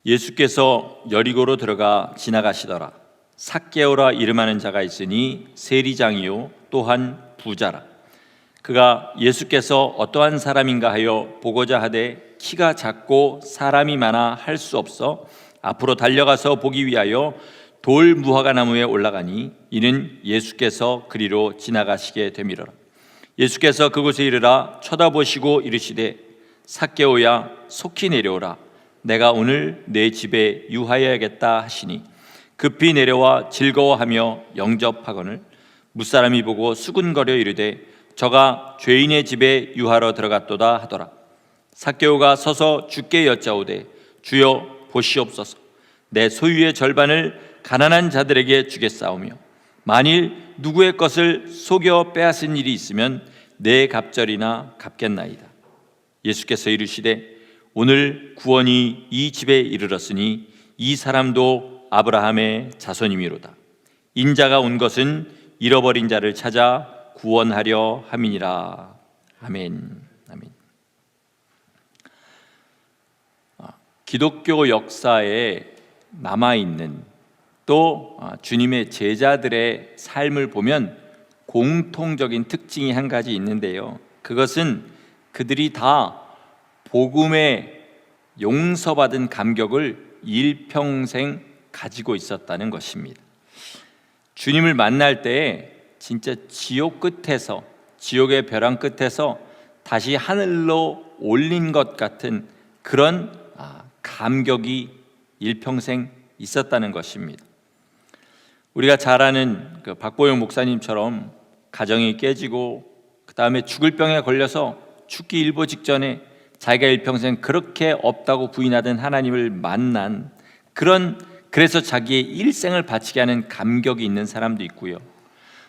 예수께서 여리고로 들어가 지나가시더라. 삭개오라 이름하는 자가 있으니 세리장이요 또한 부자라. 그가 예수께서 어떠한 사람인가 하여 보고자 하되 키가 작고 사람이 많아 할 수 없어 앞으로 달려가서 보기 위하여 돌 무화과 나무에 올라가니 이는 예수께서 그리로 지나가시게 되미러라. 예수께서 그곳에 이르러 쳐다보시고 이르시되 삭개오야 속히 내려오라. 내가 오늘 내 집에 유하여야겠다 하시니 급히 내려와 즐거워하며 영접하거늘 무사람이 보고 수군거려 이르되 저가 죄인의 집에 유하러 들어갔도다 하더라. 삭개오가 서서 주께 여짜오되 주여 보시옵소서. 내 소유의 절반을 가난한 자들에게 주겠사오며 만일 누구의 것을 속여 빼앗은 일이 있으면 내 갑절이나 갚겠나이다. 예수께서 이르시되 오늘 구원이 이 집에 이르렀으니 이 사람도 아브라함의 자손이미로다. 인자가 온 것은 잃어버린 자를 찾아 구원하려 함이니라. 아멘. 아멘. 기독교 역사에 남아있는 또 주님의 제자들의 삶을 보면 공통적인 특징이 한 가지 있는데요. 그것은 그들이 다 복음에 용서받은 감격을 일평생 가지고 있었다는 것입니다. 주님을 만날 때 진짜 지옥 끝에서, 지옥의 벼랑 끝에서 다시 하늘로 올린 것 같은 그런 감격이 일평생 있었다는 것입니다. 우리가 잘 아는 그 박보영 목사님처럼 가정이 깨지고 그 다음에 죽을 병에 걸려서 죽기 일보 직전에 자기가 일평생 그렇게 없다고 부인하던 하나님을 만난 그래서 자기의 일생을 바치게 하는 감격이 있는 사람도 있고요.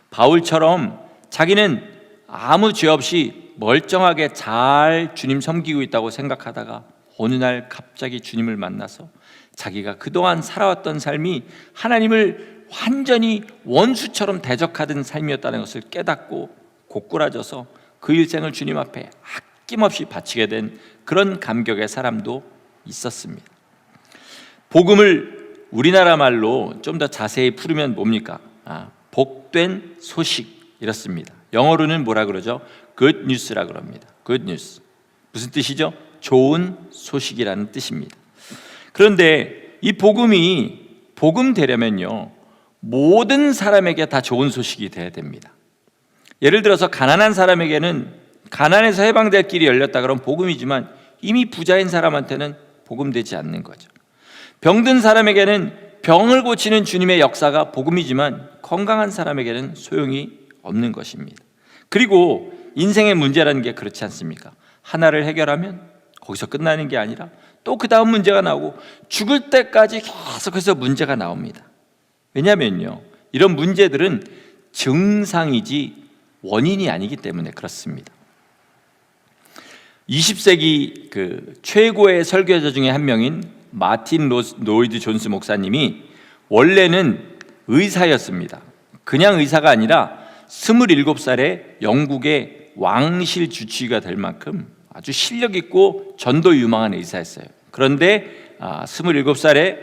바울처럼 자기는 아무 죄 없이 멀쩡하게 잘 주님 섬기고 있다고 생각하다가 어느 날 갑자기 주님을 만나서 자기가 그동안 살아왔던 삶이 하나님을 완전히 원수처럼 대적하던 삶이었다는 것을 깨닫고 고꾸라져서 그 일생을 주님 앞에 아낌없이 바치게 된 그런 감격의 사람도 있었습니다. 복음을 우리나라 말로 좀 더 자세히 풀으면 뭡니까? 복된 소식 이렇습니다. 영어로는 뭐라 그러죠? Good news라 그럽니다. Good news. 무슨 뜻이죠? 좋은 소식이라는 뜻입니다. 그런데 이 복음이 복음 되려면요, 모든 사람에게 다 좋은 소식이 돼야 됩니다. 예를 들어서 가난한 사람에게는 가난에서 해방될 길이 열렸다 그러면 복음이지만 이미 부자인 사람한테는 복음되지 않는 거죠. 병든 사람에게는 병을 고치는 주님의 역사가 복음이지만 건강한 사람에게는 소용이 없는 것입니다. 그리고 인생의 문제라는 게 그렇지 않습니까? 하나를 해결하면 거기서 끝나는 게 아니라 또 그 다음 문제가 나오고 죽을 때까지 계속해서 문제가 나옵니다. 왜냐하면요, 이런 문제들은 증상이지 원인이 아니기 때문에 그렇습니다. 20세기 그 최고의 설교자 중에 한 명인 마틴 로이드 존스 목사님이 원래는 의사였습니다. 그냥 의사가 아니라 27살에 영국의 왕실 주치의가 될 만큼 아주 실력 있고 전도 유망한 의사였어요. 그런데 27살에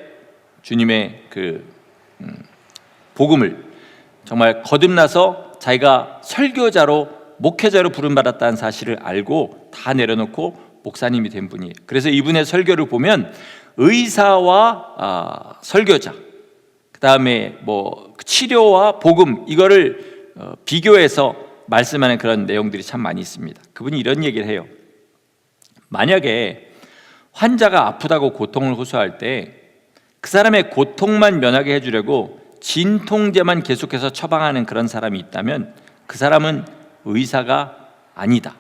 주님의 그 복음을 정말 거듭나서 자기가 설교자로 목회자로 부름받았다는 사실을 알고 다 내려놓고 목사님이 된 분이에요. 그래서 이분의 설교를 보면 의사와 설교자, 그 다음에 뭐 치료와 복음, 이거를 비교해서 말씀하는 그런 내용들이 참 많이 있습니다. 그분이 이런 얘기를 해요. 만약에 환자가 아프다고 고통을 호소할 때 그 사람의 고통만 면하게 해주려고 진통제만 계속해서 처방하는 그런 사람이 있다면 그 사람은 의사가 아니다.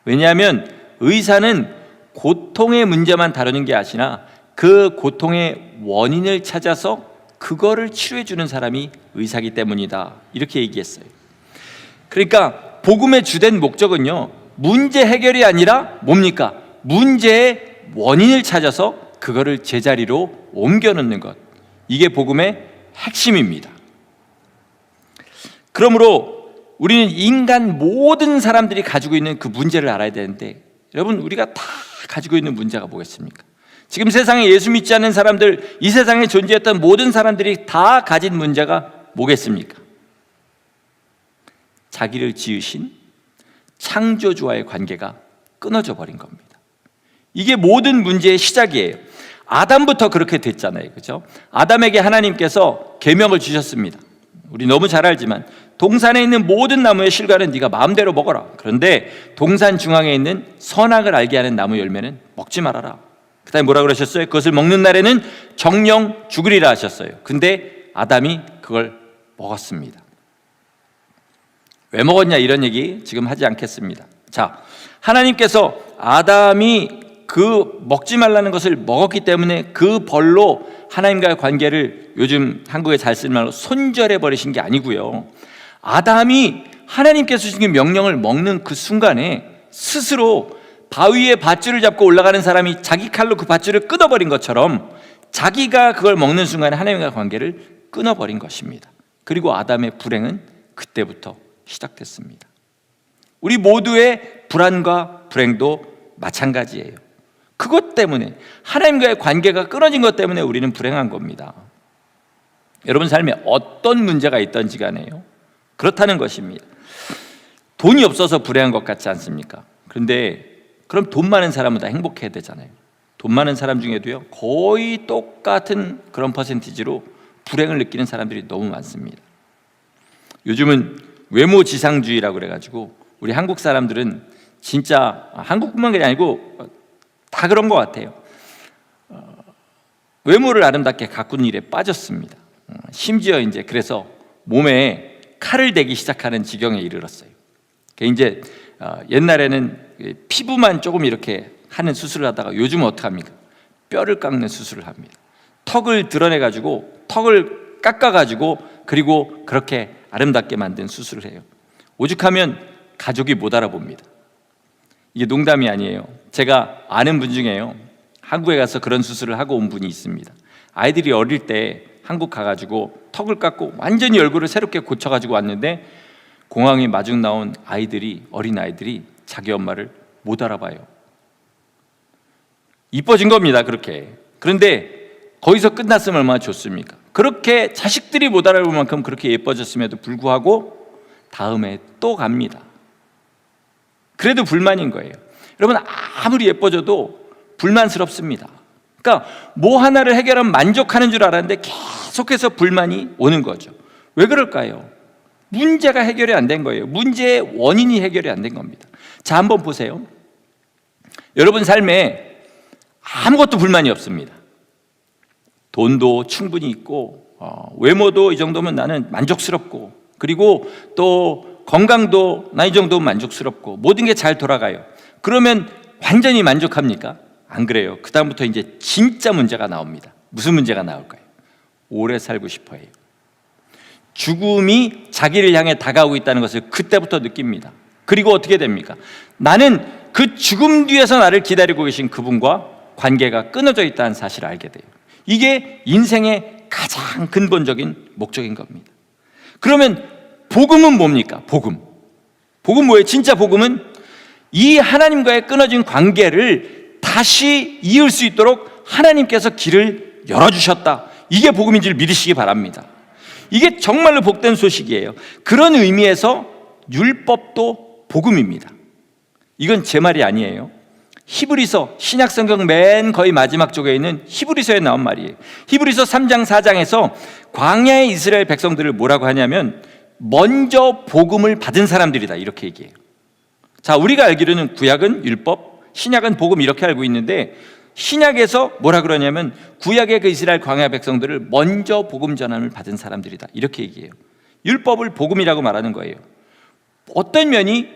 왜냐하면 의사는 고통의 문제만 다루는 게 아니라 그 고통의 원인을 찾아서 그거를 치료해 주는 사람이 의사이기 때문이다. 이렇게 얘기했어요. 그러니까 복음의 주된 목적은요, 문제 해결이 아니라 뭡니까? 문제의 원인을 찾아서 그거를 제자리로 옮겨 놓는 것. 이게 복음의 핵심입니다. 그러므로 우리는 인간 모든 사람들이 가지고 있는 그 문제를 알아야 되는데, 여러분, 우리가 다 가지고 있는 문제가 뭐겠습니까? 지금 세상에 예수 믿지 않는 사람들, 이 세상에 존재했던 모든 사람들이 다 가진 문제가 뭐겠습니까? 자기를 지으신 창조주와의 관계가 끊어져 버린 겁니다. 이게 모든 문제의 시작이에요. 아담부터 그렇게 됐잖아요, 그렇죠? 아담에게 하나님께서 계명을 주셨습니다. 우리 너무 잘 알지만 동산에 있는 모든 나무의 실과는 네가 마음대로 먹어라. 그런데 동산 중앙에 있는 선악을 알게 하는 나무 열매는 먹지 말아라. 그 다음에 뭐라 그러셨어요? 그것을 먹는 날에는 정령 죽으리라 하셨어요. 근데 아담이 그걸 먹었습니다. 왜 먹었냐 이런 얘기 지금 하지 않겠습니다. 자, 하나님께서 아담이 그 먹지 말라는 것을 먹었기 때문에 그 벌로 하나님과의 관계를 요즘 한국에 잘 쓰는 말로 손절해 버리신 게 아니고요. 아담이 하나님께서 주신 명령을 먹는 그 순간에 스스로 바위에 밧줄을 잡고 올라가는 사람이 자기 칼로 그 밧줄을 끊어버린 것처럼 자기가 그걸 먹는 순간에 하나님과의 관계를 끊어버린 것입니다. 그리고 아담의 불행은 그때부터 시작됐습니다. 우리 모두의 불안과 불행도 마찬가지예요. 그것 때문에, 하나님과의 관계가 끊어진 것 때문에 우리는 불행한 겁니다. 여러분 삶에 어떤 문제가 있든지 간에요, 그렇다는 것입니다. 돈이 없어서 불행한 것 같지 않습니까? 그런데 그럼 돈 많은 사람은 다 행복해야 되잖아요. 돈 많은 사람 중에도요, 거의 똑같은 그런 퍼센티지로 불행을 느끼는 사람들이 너무 많습니다. 요즘은 외모지상주의라고 그래가지고 우리 한국 사람들은 진짜, 한국뿐만 아니고 다 그런 것 같아요. 외모를 아름답게 가꾸는 일에 빠졌습니다. 심지어 이제 그래서 몸에 칼을 대기 시작하는 지경에 이르렀어요. 이제 옛날에는 피부만 조금 이렇게 하는 수술을 하다가 요즘은 어떻게 합니까? 뼈를 깎는 수술을 합니다. 턱을 드러내가지고 턱을 깎아가지고 그리고 그렇게 아름답게 만든 수술을 해요. 오죽하면 가족이 못 알아봅니다. 이게 농담이 아니에요. 제가 아는 분 중에요, 한국에 가서 그런 수술을 하고 온 분이 있습니다. 아이들이 어릴 때 한국 가가지고 턱을 깎고 완전히 얼굴을 새롭게 고쳐가지고 왔는데 공항에 마중 나온 아이들이, 어린 아이들이 자기 엄마를 못 알아봐요. 이뻐진 겁니다, 그렇게. 그런데 거기서 끝났으면 얼마나 좋습니까? 그렇게 자식들이 못 알아볼 만큼 그렇게 예뻐졌음에도 불구하고 다음에 또 갑니다. 그래도 불만인 거예요. 여러분, 아무리 예뻐져도 불만스럽습니다. 그러니까 뭐 하나를 해결하면 만족하는 줄 알았는데 계속해서 불만이 오는 거죠. 왜 그럴까요? 문제가 해결이 안 된 거예요. 문제의 원인이 해결이 안 된 겁니다. 자, 한번 보세요. 여러분 삶에 아무것도 불만이 없습니다. 돈도 충분히 있고, 외모도 이 정도면 나는 만족스럽고, 그리고 또 건강도 나 이 정도면 만족스럽고, 모든 게 잘 돌아가요. 그러면 완전히 만족합니까? 안 그래요. 그 다음부터 이제 진짜 문제가 나옵니다. 무슨 문제가 나올까요? 오래 살고 싶어 해요. 죽음이 자기를 향해 다가오고 있다는 것을 그때부터 느낍니다. 그리고 어떻게 됩니까? 나는 그 죽음 뒤에서 나를 기다리고 계신 그분과 관계가 끊어져 있다는 사실을 알게 돼요. 이게 인생의 가장 근본적인 목적인 겁니다. 그러면 복음은 뭡니까? 복음 뭐예요? 진짜 복음은 이 하나님과의 끊어진 관계를 다시 이을 수 있도록 하나님께서 길을 열어주셨다. 이게 복음인 줄 믿으시기 바랍니다. 이게 정말로 복된 소식이에요. 그런 의미에서 율법도 복음입니다. 이건 제 말이 아니에요. 히브리서, 신약성경 맨 거의 마지막 쪽에 있는 히브리서에 나온 말이에요. 히브리서 3장 4장에서 광야의 이스라엘 백성들을 뭐라고 하냐면 먼저 복음을 받은 사람들이다, 이렇게 얘기해요. 자, 우리가 알기로는 구약은 율법, 신약은 복음, 이렇게 알고 있는데 신약에서 뭐라 그러냐면 구약의 그 이스라엘 광야 백성들을 먼저 복음 전함을 받은 사람들이다, 이렇게 얘기해요. 율법을 복음이라고 말하는 거예요. 어떤 면이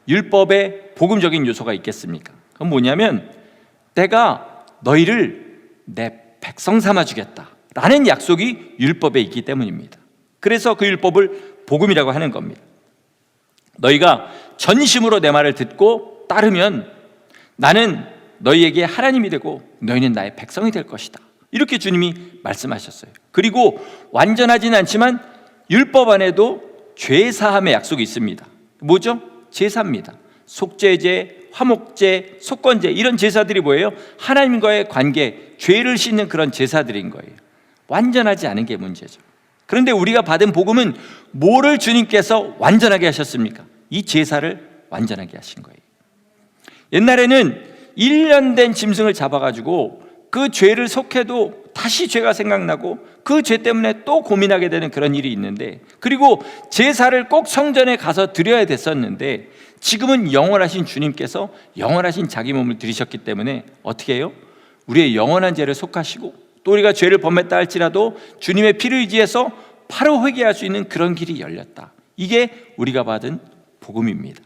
율법의 복음적인 요소가 있겠습니까? 그건 뭐냐면 내가 너희를 내 백성 삼아 주겠다 라는 약속이 율법에 있기 때문입니다. 그래서 그 율법을 복음이라고 하는 겁니다. 너희가 전심으로 내 말을 듣고 따르면 나는 너희에게 하나님이 되고 너희는 나의 백성이 될 것이다, 이렇게 주님이 말씀하셨어요. 그리고 완전하지는 않지만 율법 안에도 죄사함의 약속이 있습니다. 뭐죠? 제사입니다. 속죄제, 화목제, 속건제 이런 제사들이 뭐예요? 하나님과의 관계, 죄를 씻는 그런 제사들인 거예요. 완전하지 않은 게 문제죠. 그런데 우리가 받은 복음은 뭐를 주님께서 완전하게 하셨습니까? 이 제사를 완전하게 하신 거예요. 옛날에는 1년 된 짐승을 잡아가지고 그 죄를 속해도 다시 죄가 생각나고 그 죄 때문에 또 고민하게 되는 그런 일이 있는데, 그리고 제사를 꼭 성전에 가서 드려야 됐었는데, 지금은 영원하신 주님께서 영원하신 자기 몸을 드리셨기 때문에 어떻게 해요? 우리의 영원한 죄를 속하시고 또 우리가 죄를 범했다 할지라도 주님의 피를 의지해서 바로 회개할 수 있는 그런 길이 열렸다. 이게 우리가 받은 복음입니다.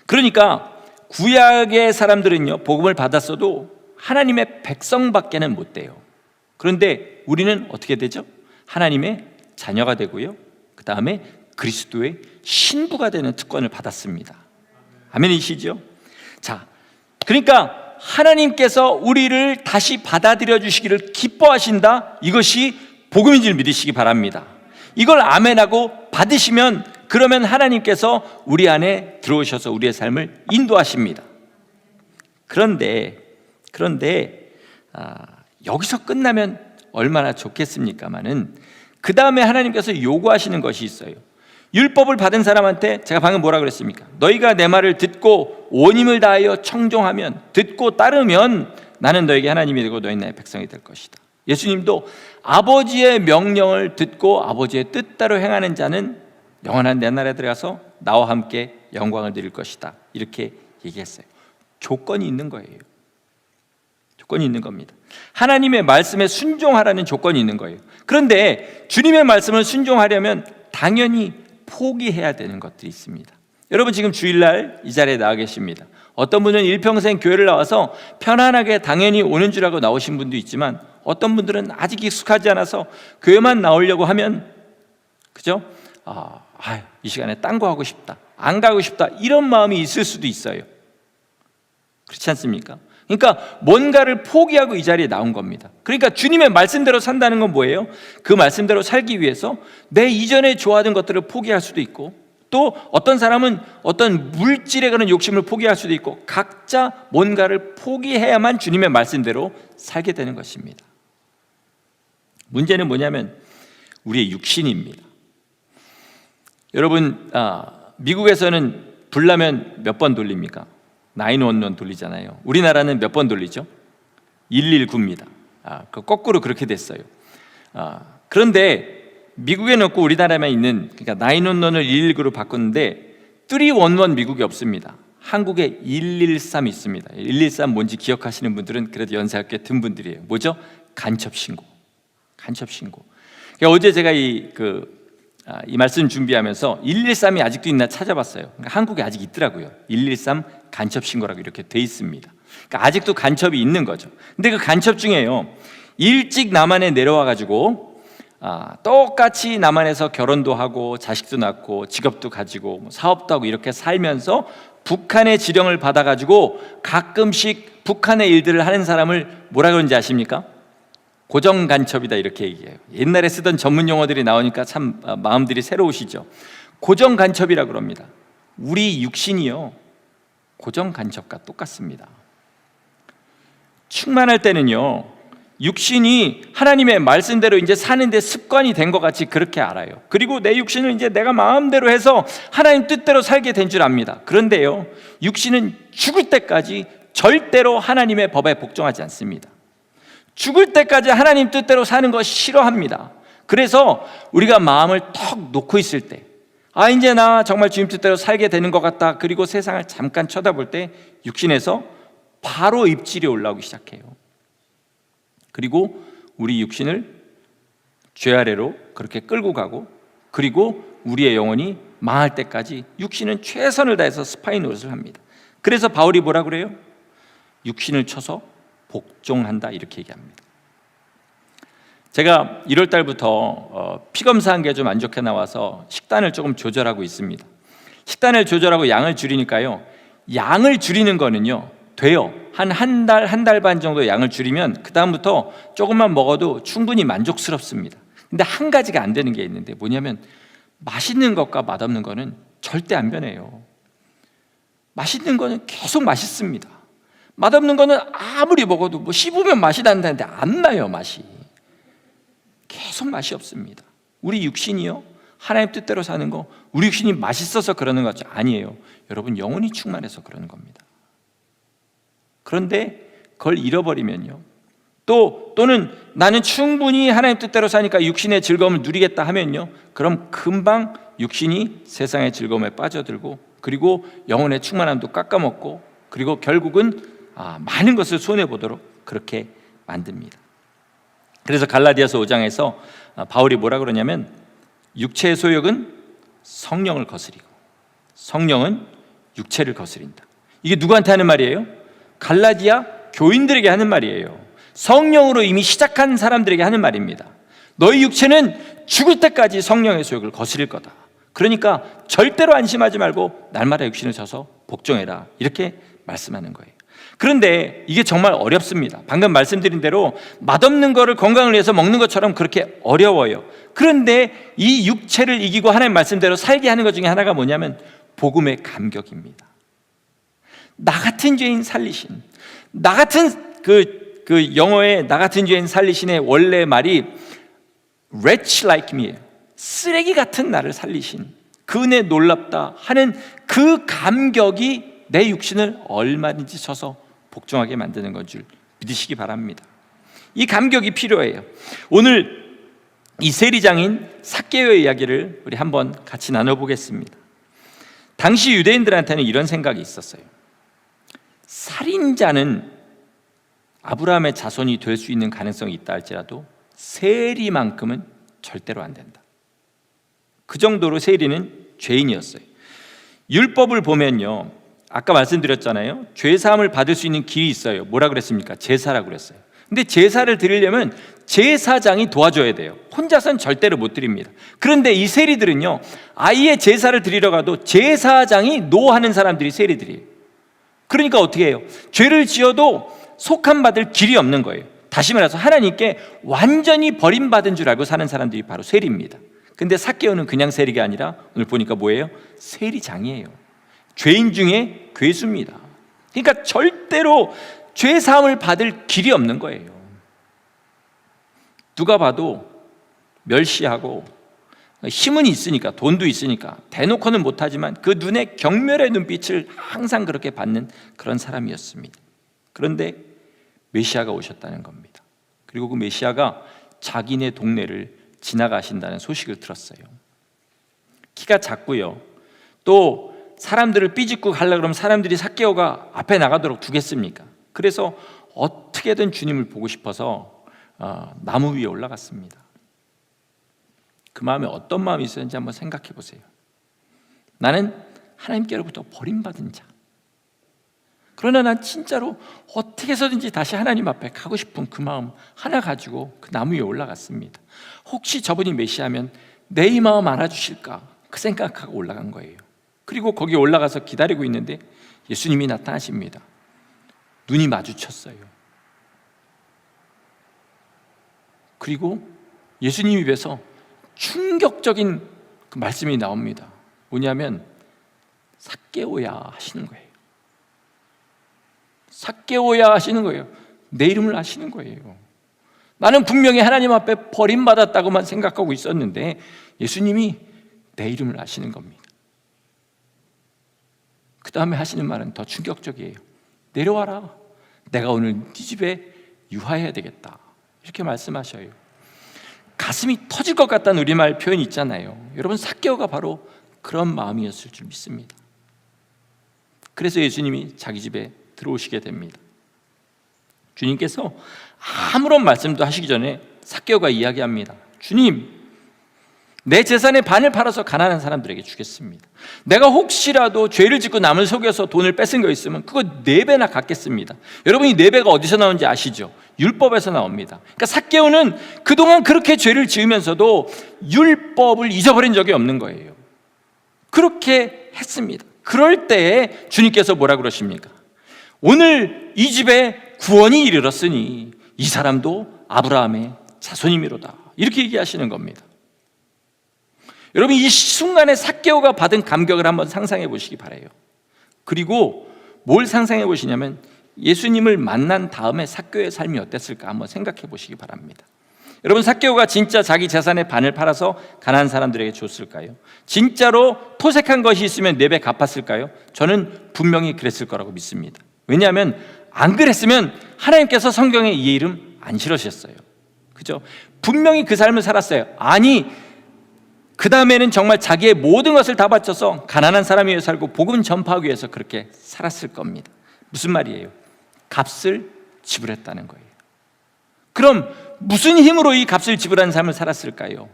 그러니까 구약의 사람들은요, 복음을 받았어도 하나님의 백성밖에는 못 돼요. 그런데 우리는 어떻게 되죠? 하나님의 자녀가 되고요, 그 다음에 그리스도의 신부가 되는 특권을 받았습니다. 아멘이시죠? 자, 그러니까 하나님께서 우리를 다시 받아들여 주시기를 기뻐하신다, 이것이 복음인 줄 믿으시기 바랍니다. 이걸 아멘하고 받으시면, 그러면 하나님께서 우리 안에 들어오셔서 우리의 삶을 인도하십니다. 그런데 여기서 끝나면 얼마나 좋겠습니까마는 그 다음에 하나님께서 요구하시는 것이 있어요. 율법을 받은 사람한테 제가 방금 뭐라 그랬습니까? 너희가 내 말을 듣고 온 힘을 다하여 청종하면, 듣고 따르면 나는 너에게 하나님이 되고 너희는 나의 백성이 될 것이다. 예수님도 아버지의 명령을 듣고 아버지의 뜻대로 행하는 자는 영원한 내 나라에 들어가서 나와 함께 영광을 누릴 것이다, 이렇게 얘기했어요. 조건이 있는 거예요. 조건이 있는 겁니다. 하나님의 말씀에 순종하라는 조건이 있는 거예요. 그런데 주님의 말씀을 순종하려면 당연히 포기해야 되는 것들이 있습니다. 여러분 지금 주일날 이 자리에 나와 계십니다. 어떤 분은 일평생 교회를 나와서 편안하게 당연히 오는 줄 알고 나오신 분도 있지만, 어떤 분들은 아직 익숙하지 않아서 교회만 나오려고 하면, 그죠? 이 시간에 딴 거 하고 싶다, 안 가고 싶다, 이런 마음이 있을 수도 있어요. 그렇지 않습니까? 그러니까 뭔가를 포기하고 이 자리에 나온 겁니다. 그러니까 주님의 말씀대로 산다는 건 뭐예요? 그 말씀대로 살기 위해서 내 이전에 좋아하던 것들을 포기할 수도 있고, 또 어떤 사람은 어떤 물질에 그런 욕심을 포기할 수도 있고, 각자 뭔가를 포기해야만 주님의 말씀대로 살게 되는 것입니다. 문제는 뭐냐면 우리의 육신입니다. 여러분, 미국에서는 불나면 몇 번 돌립니까? 911 돌리잖아요. 우리나라는 몇 번 돌리죠? 119입니다. 그 거꾸로 그렇게 됐어요. 그런데 미국에는 없고 우리나라에만 있는, 그러니까 911을 119로 바꿨는데 311 미국에 없습니다. 한국에 113 있습니다. 113 뭔지 기억하시는 분들은 그래도 연세가 꽤 든 분들이에요. 뭐죠? 간첩신고. 간첩신고. 그러니까 어제 제가 이 말씀 준비하면서 113이 아직도 있나 찾아봤어요. 그러니까 한국에 아직 있더라고요. 113 간첩신고라고 이렇게 돼 있습니다. 그러니까 아직도 간첩이 있는 거죠. 근데 그 간첩 중에요, 일찍 남한에 내려와가지고 똑같이 남한에서 결혼도 하고 자식도 낳고 직업도 가지고 사업도 하고 이렇게 살면서 북한의 지령을 받아가지고 가끔씩 북한의 일들을 하는 사람을 뭐라 그러는지 아십니까? 고정간첩이다, 이렇게 얘기해요. 옛날에 쓰던 전문 용어들이 나오니까 참 마음들이 새로우시죠. 고정간첩이라고 그럽니다. 우리 육신이요, 고정간첩과 똑같습니다. 충만할 때는요, 육신이 하나님의 말씀대로 이제 사는데 습관이 된 것 같이 그렇게 알아요. 그리고 내 육신을 이제 내가 마음대로 해서 하나님 뜻대로 살게 된 줄 압니다. 그런데요, 육신은 죽을 때까지 절대로 하나님의 법에 복종하지 않습니다. 죽을 때까지 하나님 뜻대로 사는 거 싫어합니다. 그래서 우리가 마음을 턱 놓고 있을 때, 이제 나 정말 주님 뜻대로 살게 되는 것 같다, 그리고 세상을 잠깐 쳐다볼 때 육신에서 바로 입질이 올라오기 시작해요. 그리고 우리 육신을 죄 아래로 그렇게 끌고 가고, 그리고 우리의 영혼이 망할 때까지 육신은 최선을 다해서 스파이 노릇을 합니다. 그래서 바울이 뭐라 그래요? 육신을 쳐서 복종한다, 이렇게 얘기합니다. 제가 1월 달부터 피 검사한 게 좀 안 좋게 나와서 식단을 조금 조절하고 있습니다. 식단을 조절하고 양을 줄이니까요, 양을 줄이는 거는요 돼요. 한 달 반 정도 양을 줄이면 그 다음부터 조금만 먹어도 충분히 만족스럽습니다. 근데 한 가지가 안 되는 게 있는데, 뭐냐면 맛있는 것과 맛없는 거는 절대 안 변해요. 맛있는 거는 계속 맛있습니다. 맛없는 거는 아무리 먹어도 뭐 씹으면 맛이 난다는데 안 나요. 맛이 계속 맛이 없습니다. 우리 육신이요, 하나님 뜻대로 사는 거, 우리 육신이 맛있어서 그러는 거죠? 아니에요. 여러분, 영혼이 충만해서 그러는 겁니다. 그런데 그걸 잃어버리면요, 또는 나는 충분히 하나님 뜻대로 사니까 육신의 즐거움을 누리겠다 하면요, 그럼 금방 육신이 세상의 즐거움에 빠져들고, 그리고 영혼의 충만함도 깎아먹고, 그리고 결국은 많은 것을 손해보도록 그렇게 만듭니다. 그래서 갈라디아서 5장에서 바울이 뭐라 그러냐면, 육체의 소욕은 성령을 거스리고 성령은 육체를 거스린다. 이게 누구한테 하는 말이에요? 갈라디아 교인들에게 하는 말이에요. 성령으로 이미 시작한 사람들에게 하는 말입니다. 너희 육체는 죽을 때까지 성령의 소욕을 거스릴 거다. 그러니까 절대로 안심하지 말고 날마다 육신을 져서 복종해라, 이렇게 말씀하는 거예요. 그런데 이게 정말 어렵습니다. 방금 말씀드린 대로 맛없는 거를 건강을 위해서 먹는 것처럼 그렇게 어려워요. 그런데 이 육체를 이기고 하나님 말씀대로 살게 하는 것 중에 하나가 뭐냐면 복음의 감격입니다. 나 같은 죄인 살리신, 나 같은 그 영어의 나 같은 죄인 살리신의 원래 말이 wretch like me예요. 쓰레기 같은 나를 살리신 그 은혜 놀랍다 하는 그 감격이 내 육신을 얼마든지 쳐서 복종하게 만드는 건 줄 믿으시기 바랍니다. 이 감격이 필요해요. 오늘 이 세리장인 삭개오의 이야기를 우리 한번 같이 나눠보겠습니다. 당시 유대인들한테는 이런 생각이 있었어요. 살인자는 아브라함의 자손이 될 수 있는 가능성이 있다 할지라도 세리만큼은 절대로 안 된다. 그 정도로 세리는 죄인이었어요. 율법을 보면요, 아까 말씀드렸잖아요, 죄사함을 받을 수 있는 길이 있어요. 뭐라 그랬습니까? 제사라고 그랬어요. 근데 제사를 드리려면 제사장이 도와줘야 돼요. 혼자서는 절대로 못 드립니다. 그런데 이 세리들은요, 아예 제사를 드리러 가도 제사장이 노하는 사람들이 세리들이에요. 그러니까 어떻게 해요? 죄를 지어도 속함받을 길이 없는 거예요. 다시 말해서 하나님께 완전히 버림받은 줄 알고 사는 사람들이 바로 세리입니다. 근데 삭개오는 그냥 세리가 아니라 오늘 보니까 뭐예요? 세리장이에요. 죄인 중에 괴수입니다. 그러니까 절대로 죄 사함을 받을 길이 없는 거예요. 누가 봐도 멸시하고, 힘은 있으니까, 돈도 있으니까 대놓고는 못하지만 그 눈에 경멸의 눈빛을 항상 그렇게 받는 그런 사람이었습니다. 그런데 메시아가 오셨다는 겁니다. 그리고 그 메시아가 자기네 동네를 지나가신다는 소식을 들었어요. 키가 작고요, 또 사람들을 삐짓고 가려고 그러면 사람들이 삭개오가 앞에 나가도록 두겠습니까? 그래서 어떻게든 주님을 보고 싶어서 나무 위에 올라갔습니다. 그 마음에 어떤 마음이 있었는지 한번 생각해 보세요. 나는 하나님께로부터 버림받은 자, 그러나 난 진짜로 어떻게 해서든지 다시 하나님 앞에 가고 싶은 그 마음 하나 가지고 그 나무 위에 올라갔습니다. 혹시 저분이 메시아면 내 이 마음 알아주실까, 그 생각하고 올라간 거예요. 그리고 거기 올라가서 기다리고 있는데 예수님이 나타나십니다. 눈이 마주쳤어요. 그리고 예수님 입에서 충격적인 그 말씀이 나옵니다. 뭐냐면 삭개오야 하시는 거예요. 삭개오야 하시는 거예요. 내 이름을 아시는 거예요. 나는 분명히 하나님 앞에 버림받았다고만 생각하고 있었는데 예수님이 내 이름을 아시는 겁니다. 그 다음에 하시는 말은 더 충격적이에요. 내려와라, 내가 오늘 네 집에 유하해야 되겠다, 이렇게 말씀하셔요. 가슴이 터질 것 같다는 우리말 표현이 있잖아요. 여러분, 삭개오가 바로 그런 마음이었을 줄 믿습니다. 그래서 예수님이 자기 집에 들어오시게 됩니다. 주님께서 아무런 말씀도 하시기 전에 삭개오가 이야기합니다. 주님, 내 재산의 반을 팔아서 가난한 사람들에게 주겠습니다. 내가 혹시라도 죄를 짓고 남을 속여서 돈을 뺏은 거 있으면 그거 4배나 갚겠습니다. 여러분이 4배가 어디서 나오는지 아시죠? 율법에서 나옵니다. 그러니까 삭개오는 그동안 그렇게 죄를 지으면서도 율법을 잊어버린 적이 없는 거예요. 그렇게 했습니다. 그럴 때에 주님께서 뭐라 그러십니까? 오늘 이 집에 구원이 이르렀으니 이 사람도 아브라함의 자손이미로다, 이렇게 얘기하시는 겁니다. 여러분, 이 순간에 삭개오가 받은 감격을 한번 상상해 보시기 바라요. 그리고 뭘 상상해 보시냐면 예수님을 만난 다음에 삭개오의 삶이 어땠을까 한번 생각해 보시기 바랍니다. 여러분, 삭개오가 진짜 자기 재산의 반을 팔아서 가난한 사람들에게 줬을까요? 진짜로 토색한 것이 있으면 4배 갚았을까요? 저는 분명히 그랬을 거라고 믿습니다. 왜냐하면 안 그랬으면 하나님께서 성경에 이 이름 안 실으셨어요. 그죠? 분명히 그 삶을 살았어요. 아니, 그 다음에는 정말 자기의 모든 것을 다 바쳐서 가난한 사람이 위해 살고 복음 전파하기 위해서 그렇게 살았을 겁니다. 무슨 말이에요? 값을 지불했다는 거예요. 그럼 무슨 힘으로 이 값을 지불하는 삶을 살았을까요?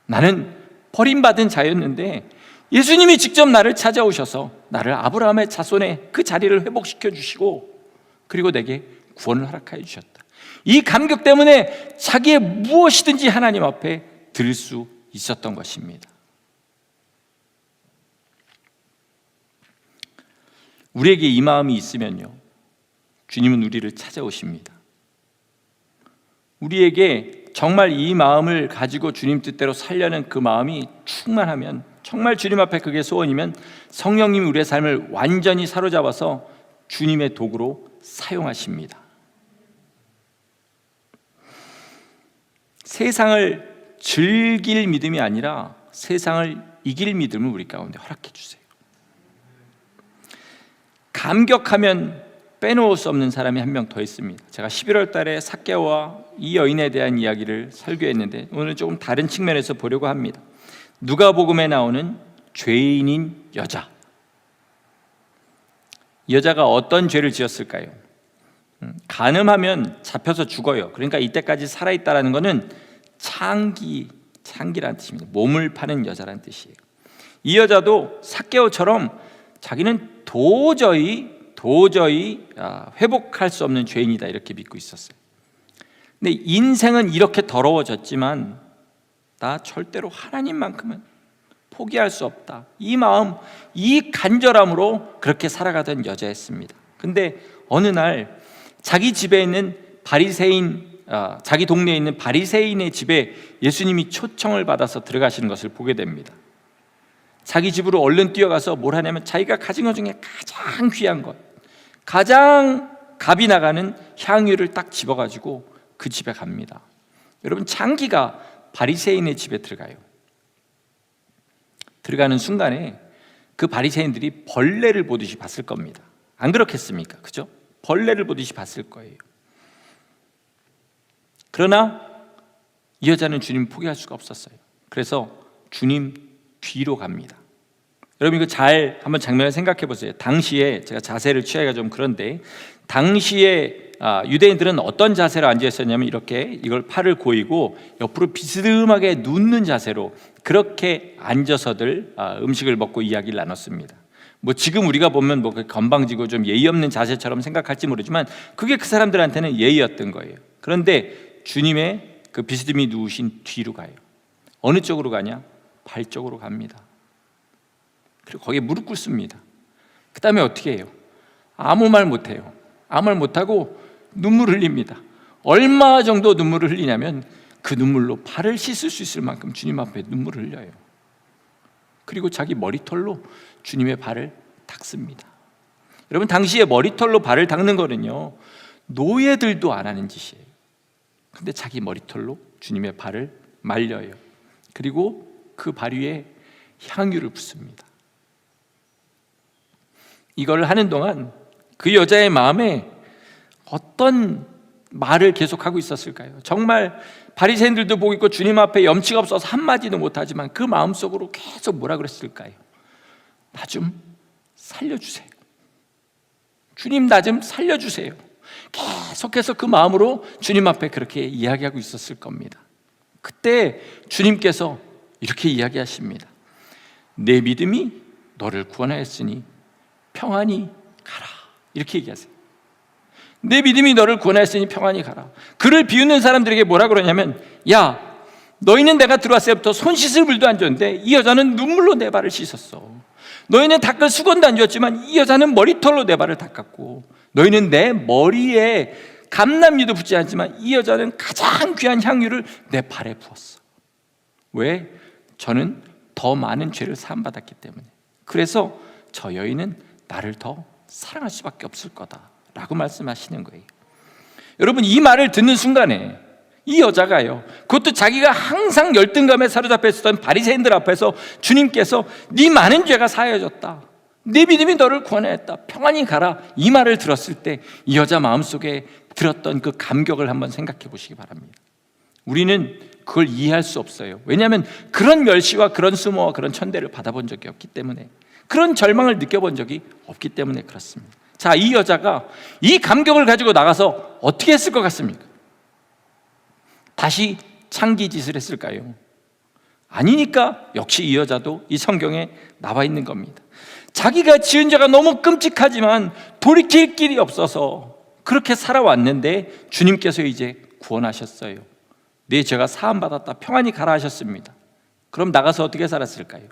나는 버림받은 자였는데 예수님이 직접 나를 찾아오셔서 나를 아브라함의 자손의 그 자리를 회복시켜 주시고 그리고 내게 구원을 허락하여 주셨다. 이 감격 때문에 자기의 무엇이든지 하나님 앞에 드릴 수 있었던 것입니다. 우리에게 이 마음이 있으면요, 주님은 우리를 찾아오십니다. 우리에게 정말 이 마음을 가지고 주님 뜻대로 살려는 그 마음이 충만하면, 정말 주님 앞에 그게 소원이면 성령님이 우리의 삶을 완전히 사로잡아서 주님의 도구로 사용하십니다. 세상을 즐길 믿음이 아니라 세상을 이길 믿음을 우리 가운데 허락해 주세요. 감격하면 빼놓을 수 없는 사람이 한 명 더 있습니다. 제가 11월 달에 삭개오와 이 여인에 대한 이야기를 설교했는데 오늘 조금 다른 측면에서 보려고 합니다. 누가복음에 나오는 죄인인 여자. 이 여자가 어떤 죄를 지었을까요? 간음하면 잡혀서 죽어요. 그러니까 이때까지 살아있다는 것은 창기라는 뜻입니다. 몸을 파는 여자라는 뜻이에요. 이 여자도 삭개오처럼 자기는 도저히 회복할 수 없는 죄인이다 이렇게 믿고 있었어요. 근데 인생은 이렇게 더러워졌지만 나 절대로 하나님만큼은 포기할 수 없다, 이 마음, 이 간절함으로 그렇게 살아가던 여자였습니다. 근데 어느 날 자기 집에 있는 자기 동네에 있는 바리새인의 집에 예수님이 초청을 받아서 들어가시는 것을 보게 됩니다. 자기 집으로 얼른 뛰어가서 뭘 하냐면 자기가 가진 것 중에 가장 귀한 것, 가장 값이 나가는 향유를 딱 집어가지고 그 집에 갑니다. 여러분, 창기가 바리새인의 집에 들어가요. 들어가는 순간에 그 바리새인들이 벌레를 보듯이 봤을 겁니다. 안 그렇겠습니까? 그죠? 벌레를 보듯이 봤을 거예요. 그러나 이 여자는 주님 포기할 수가 없었어요. 그래서 주님 뒤로 갑니다. 여러분, 이거 잘 한번 장면을 생각해 보세요. 당시에 제가 자세를 취하기가 좀 그런데, 당시에 유대인들은 어떤 자세로 앉아 있었냐면 이렇게 이걸 팔을 고이고 옆으로 비스듬하게 눕는 자세로 그렇게 앉아서들 음식을 먹고 이야기를 나눴습니다. 뭐 지금 우리가 보면 뭐 건방지고 좀 예의 없는 자세처럼 생각할지 모르지만 그게 그 사람들한테는 예의였던 거예요. 그런데 주님의 그 비스듬히 누우신 뒤로 가요. 어느 쪽으로 가냐? 발 쪽으로 갑니다. 그리고 거기에 무릎 꿇습니다. 그 다음에 어떻게 해요? 아무 말 못해요. 아무 말 못하고 눈물을 흘립니다. 얼마 정도 눈물을 흘리냐면 그 눈물로 발을 씻을 수 있을 만큼 주님 앞에 눈물을 흘려요. 그리고 자기 머리털로 주님의 발을 닦습니다. 여러분, 당시에 머리털로 발을 닦는 거는요, 노예들도 안 하는 짓이에요. 근데 자기 머리털로 주님의 발을 말려요. 그리고 그 발 위에 향유를 붓습니다. 이걸 하는 동안 그 여자의 마음에 어떤 말을 계속하고 있었을까요? 정말 바리새인들도 보고 있고 주님 앞에 염치가 없어서 한마디도 못하지만 그 마음속으로 계속 뭐라 그랬을까요? 나 좀 살려주세요. 주님, 나 좀 살려주세요. 계속해서 그 마음으로 주님 앞에 그렇게 이야기하고 있었을 겁니다. 그때 주님께서 이렇게 이야기하십니다. 내 믿음이 너를 구원하였으니 평안히 가라. 이렇게 얘기하세요. 내 믿음이 너를 구원하였으니 평안히 가라. 그를 비웃는 사람들에게 뭐라 그러냐면, 야, 너희는 내가 들어왔을 때부터 손 씻을 물도 안 줬는데 이 여자는 눈물로 내 발을 씻었어. 너희는 닦을 수건도 안 줬지만 이 여자는 머리털로 내 발을 닦았고, 너희는 내 머리에 감람유도 붓지 않지만 이 여자는 가장 귀한 향유를 내 발에 부었어. 왜? 저는 더 많은 죄를 사함받았기 때문에. 그래서 저 여인은 나를 더 사랑할 수밖에 없을 거다라고 말씀하시는 거예요. 여러분, 이 말을 듣는 순간에 이 여자가요, 그것도 자기가 항상 열등감에 사로잡혀 있었던 바리새인들 앞에서 주님께서 네 많은 죄가 사해졌다, 네 믿음이 너를 구원하였다, 평안히 가라, 이 말을 들었을 때 이 여자 마음속에 들었던 그 감격을 한번 생각해 보시기 바랍니다. 우리는 그걸 이해할 수 없어요. 왜냐하면 그런 멸시와 그런 수모와 그런 천대를 받아본 적이 없기 때문에, 그런 절망을 느껴본 적이 없기 때문에 그렇습니다. 자, 이 여자가 이 감격을 가지고 나가서 어떻게 했을 것 같습니까? 다시 창기짓을 했을까요? 아니니까 역시 이 여자도 이 성경에 나와 있는 겁니다. 자기가 지은 죄가 너무 끔찍하지만 돌이킬 길이 없어서 그렇게 살아왔는데 주님께서 이제 구원하셨어요. 네 죄가 사함받았다, 평안히 가라 하셨습니다. 그럼 나가서 어떻게 살았을까요?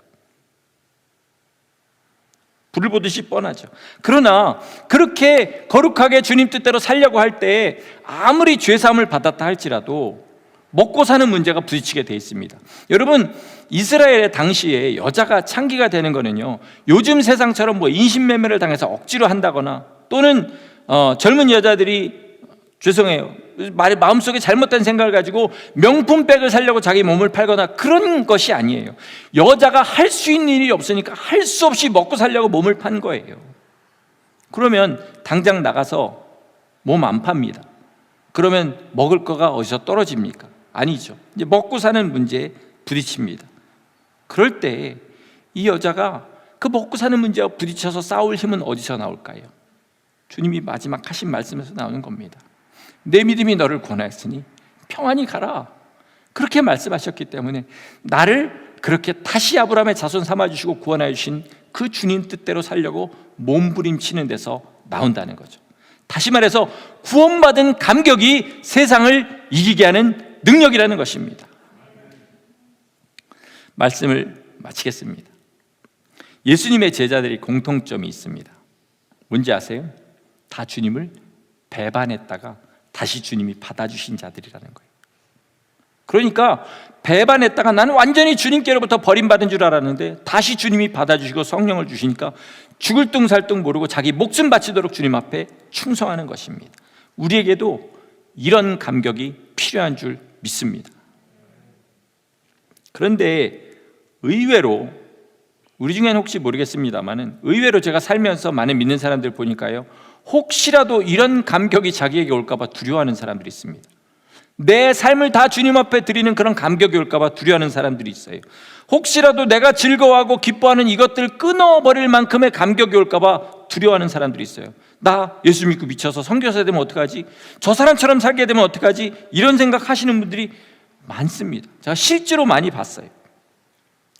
불을 보듯이 뻔하죠. 그러나 그렇게 거룩하게 주님 뜻대로 살려고 할 때 아무리 죄사함을 받았다 할지라도 먹고 사는 문제가 부딪히게 돼 있습니다. 여러분, 이스라엘의 당시에 여자가 창기가 되는 거는요, 요즘 세상처럼 뭐 인신매매를 당해서 억지로 한다거나, 또는 젊은 여자들이, 죄송해요, 마음속에 잘못된 생각을 가지고 명품백을 사려고 자기 몸을 팔거나 그런 것이 아니에요. 여자가 할 수 있는 일이 없으니까 할 수 없이 먹고 살려고 몸을 판 거예요. 그러면 당장 나가서 몸 안 팝니다. 그러면 먹을 거가 어디서 떨어집니까? 아니죠. 이제 먹고 사는 문제에 부딪힙니다. 그럴 때 이 여자가 그 먹고 사는 문제와 부딪혀서 싸울 힘은 어디서 나올까요? 주님이 마지막 하신 말씀에서 나오는 겁니다. 내 믿음이 너를 구원하였으니 평안히 가라, 그렇게 말씀하셨기 때문에 나를 그렇게 다시 아브라함의 자손 삼아주시고 구원하여 주신 그 주님 뜻대로 살려고 몸부림치는 데서 나온다는 거죠. 다시 말해서 구원받은 감격이 세상을 이기게 하는 능력이라는 것입니다. 말씀을 마치겠습니다. 예수님의 제자들이 공통점이 있습니다. 뭔지 아세요? 다 주님을 배반했다가 다시 주님이 받아주신 자들이라는 거예요. 그러니까 배반했다가 나는 완전히 주님께로부터 버림받은 줄 알았는데 다시 주님이 받아주시고 성령을 주시니까 죽을 뚱살뚱 모르고 자기 목숨 바치도록 주님 앞에 충성하는 것입니다. 우리에게도 이런 감격이 필요한 줄 믿습니다. 그런데 의외로, 우리 중에는 혹시 모르겠습니다만 의외로 제가 살면서 많은 믿는 사람들 보니까요, 혹시라도 이런 감격이 자기에게 올까 봐 두려워하는 사람들이 있습니다. 내 삶을 다 주님 앞에 드리는 그런 감격이 올까 봐 두려워하는 사람들이 있어요. 혹시라도 내가 즐거워하고 기뻐하는 이것들을 끊어버릴 만큼의 감격이 올까 봐 두려워하는 사람들이 있어요. 나 예수 믿고 미쳐서 선교사 되면 어떡하지? 저 사람처럼 살게 되면 어떡하지? 이런 생각 하시는 분들이 많습니다. 제가 실제로 많이 봤어요.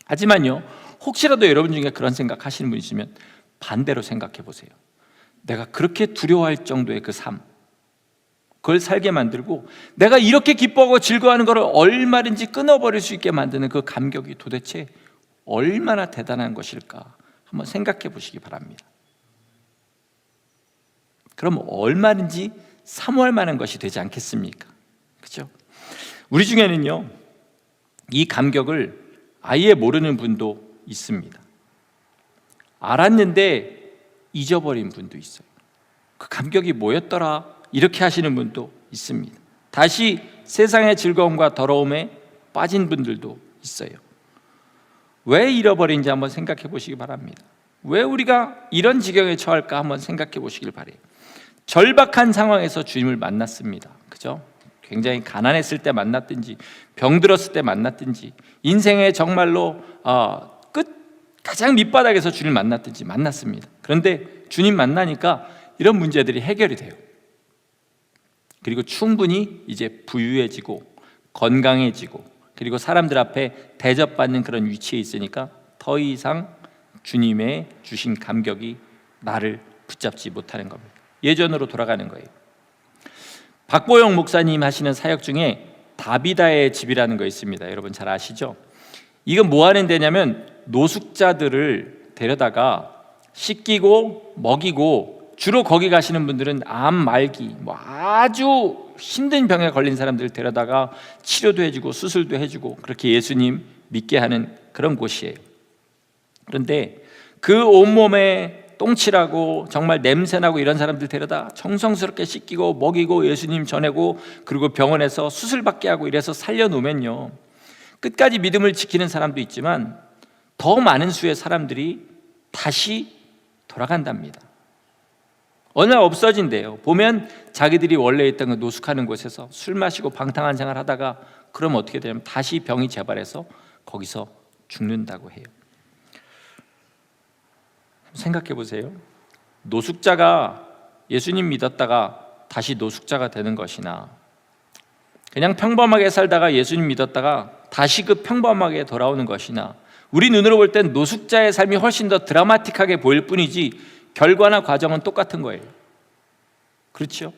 하지만요, 혹시라도 여러분 중에 그런 생각 하시는 분 있으면 반대로 생각해 보세요. 내가 그렇게 두려워할 정도의 그 삶, 그걸 살게 만들고 내가 이렇게 기뻐하고 즐거워하는 것을 얼마든지 끊어버릴 수 있게 만드는 그 감격이 도대체 얼마나 대단한 것일까 한번 생각해 보시기 바랍니다. 그럼 얼마든지 사모할 만한 것이 되지 않겠습니까? 그렇죠? 우리 중에는요, 이 감격을 아예 모르는 분도 있습니다. 알았는데 잊어버린 분도 있어요. 그 감격이 뭐였더라? 이렇게 하시는 분도 있습니다. 다시 세상의 즐거움과 더러움에 빠진 분들도 있어요. 왜 잃어버린지 한번 생각해 보시기 바랍니다. 왜 우리가 이런 지경에 처할까 한번 생각해 보시길 바래요. 절박한 상황에서 주님을 만났습니다. 그죠? 굉장히 가난했을 때 만났든지 병들었을 때 만났든지 인생의 정말로 가장 밑바닥에서 주님을 만났든지 만났습니다. 그런데 주님 만나니까 이런 문제들이 해결이 돼요. 그리고 충분히 이제 부유해지고 건강해지고 그리고 사람들 앞에 대접받는 그런 위치에 있으니까 더 이상 주님의 주신 감격이 나를 붙잡지 못하는 겁니다. 예전으로 돌아가는 거예요. 박보영 목사님 하시는 사역 중에 다비다의 집이라는 거 있습니다. 여러분 잘 아시죠? 이건 뭐 하는 데냐면 노숙자들을 데려다가 씻기고 먹이고, 주로 거기 가시는 분들은 암, 말기, 뭐 아주 힘든 병에 걸린 사람들을 데려다가 치료도 해주고 수술도 해주고 그렇게 예수님 믿게 하는 그런 곳이에요. 그런데 그 온몸에 똥칠하고 정말 냄새나고 이런 사람들 데려다 정성스럽게 씻기고 먹이고 예수님 전하고 그리고 병원에서 수술받게 하고 이래서 살려놓으면요, 끝까지 믿음을 지키는 사람도 있지만 더 많은 수의 사람들이 다시 돌아간답니다. 어느 날 없어진대요. 보면 자기들이 원래 있던 그 노숙하는 곳에서 술 마시고 방탕한 생활 하다가 그럼 어떻게 되냐면 다시 병이 재발해서 거기서 죽는다고 해요. 생각해 보세요. 노숙자가 예수님 믿었다가 다시 노숙자가 되는 것이나 그냥 평범하게 살다가 예수님 믿었다가 다시 그 평범하게 돌아오는 것이나, 우리 눈으로 볼 땐 노숙자의 삶이 훨씬 더 드라마틱하게 보일 뿐이지 결과나 과정은 똑같은 거예요. 그렇죠?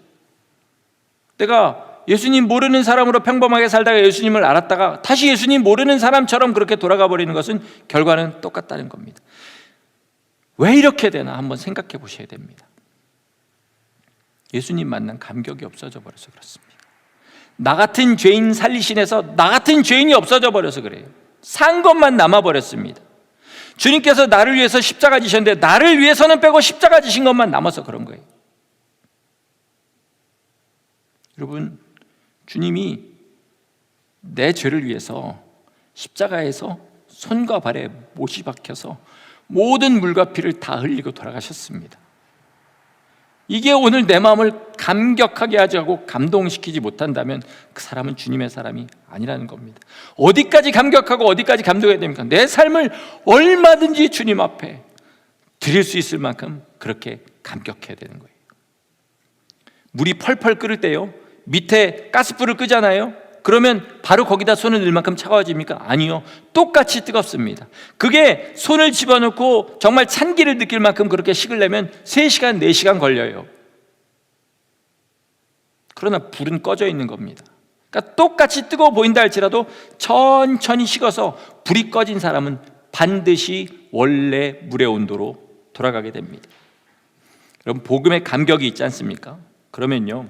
내가 예수님 모르는 사람으로 평범하게 살다가 예수님을 알았다가 다시 예수님 모르는 사람처럼 그렇게 돌아가 버리는 것은 결과는 똑같다는 겁니다. 왜 이렇게 되나 한번 생각해 보셔야 됩니다. 예수님 만난 감격이 없어져 버려서 그렇습니다. 나 같은 죄인 살리신에서 나 같은 죄인이 없어져 버려서 그래요. 산 것만 남아버렸습니다. 주님께서 나를 위해서 십자가 지셨는데 나를 위해서는 빼고 십자가 지신 것만 남아서 그런 거예요. 여러분, 주님이 내 죄를 위해서 십자가에서 손과 발에 못이 박혀서 모든 물과 피를 다 흘리고 돌아가셨습니다. 이게 오늘 내 마음을 감격하게 하지 않고 감동시키지 못한다면 그 사람은 주님의 사람이 아니라는 겁니다. 어디까지 감격하고 어디까지 감동해야 됩니까? 내 삶을 얼마든지 주님 앞에 드릴 수 있을 만큼 그렇게 감격해야 되는 거예요. 물이 펄펄 끓을 때요, 밑에 가스불을 끄잖아요. 그러면 바로 거기다 손을 넣을 만큼 차가워집니까? 아니요, 똑같이 뜨겁습니다. 그게 손을 집어넣고 정말 찬기를 느낄 만큼 그렇게 식으려면 3시간, 4시간 걸려요. 그러나 불은 꺼져 있는 겁니다. 그러니까 똑같이 뜨거워 보인다 할지라도 천천히 식어서 불이 꺼진 사람은 반드시 원래 물의 온도로 돌아가게 됩니다. 여러분, 복음의 감격이 있지 않습니까? 그러면요,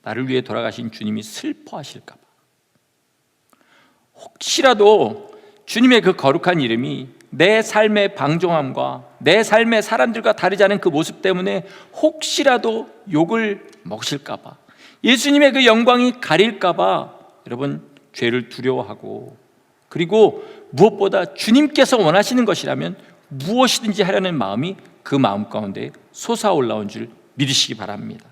나를 위해 돌아가신 주님이 슬퍼하실까 봐, 혹시라도 주님의 그 거룩한 이름이 내 삶의 방종함과 내 삶의 사람들과 다르지 않은 그 모습 때문에 혹시라도 욕을 먹으실까 봐, 예수님의 그 영광이 가릴까 봐 여러분 죄를 두려워하고, 그리고 무엇보다 주님께서 원하시는 것이라면 무엇이든지 하려는 마음이 그 마음 가운데 솟아올라온 줄 믿으시기 바랍니다.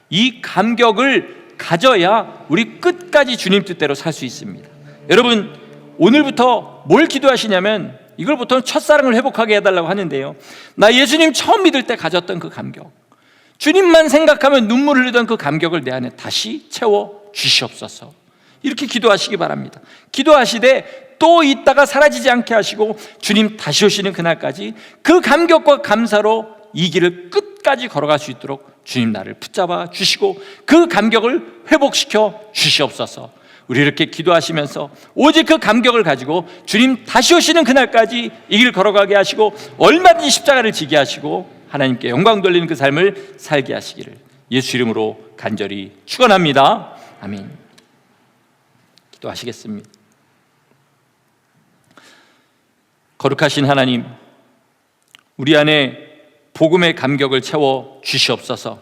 이 감격을 가져야 우리 끝까지 주님 뜻대로 살 수 있습니다. 여러분, 오늘부터 뭘 기도하시냐면 이걸 보통 첫사랑을 회복하게 해달라고 하는데요, 나 예수님 처음 믿을 때 가졌던 그 감격, 주님만 생각하면 눈물을 흘리던 그 감격을 내 안에 다시 채워 주시옵소서, 이렇게 기도하시기 바랍니다. 기도하시되 또 있다가 사라지지 않게 하시고 주님 다시 오시는 그날까지 그 감격과 감사로 이 길을 끝까지 걸어갈 수 있도록 주님 나를 붙잡아 주시고 그 감격을 회복시켜 주시옵소서. 우리 이렇게 기도하시면서 오직 그 감격을 가지고 주님 다시 오시는 그날까지 이 길 걸어가게 하시고 얼마든지 십자가를 지게 하시고 하나님께 영광 돌리는 그 삶을 살게 하시기를 예수 이름으로 간절히 축원합니다. 아멘. 기도하시겠습니다. 거룩하신 하나님, 우리 안에 복음의 감격을 채워 주시옵소서.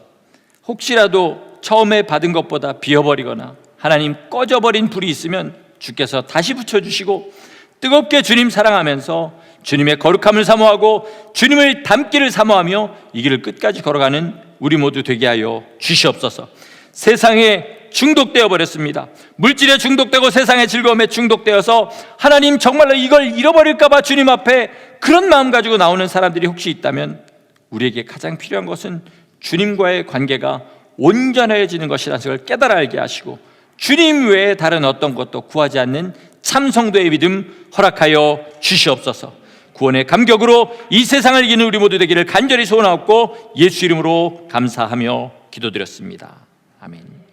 혹시라도 처음에 받은 것보다 비어버리거나 하나님 꺼져버린 불이 있으면 주께서 다시 붙여주시고 뜨겁게 주님 사랑하면서 주님의 거룩함을 사모하고 주님을 닮기를 사모하며 이 길을 끝까지 걸어가는 우리 모두 되게 하여 주시옵소서. 세상에 중독되어 버렸습니다. 물질에 중독되고 세상의 즐거움에 중독되어서 하나님 정말로 이걸 잃어버릴까 봐 주님 앞에 그런 마음 가지고 나오는 사람들이 혹시 있다면 우리에게 가장 필요한 것은 주님과의 관계가 온전해지는 것이라는 것을 깨달아 알게 하시고 주님 외에 다른 어떤 것도 구하지 않는 참 성도의 믿음 허락하여 주시옵소서. 구원의 감격으로 이 세상을 이기는 우리 모두 되기를 간절히 소원하옵고 예수 이름으로 감사하며 기도드렸습니다. 아멘.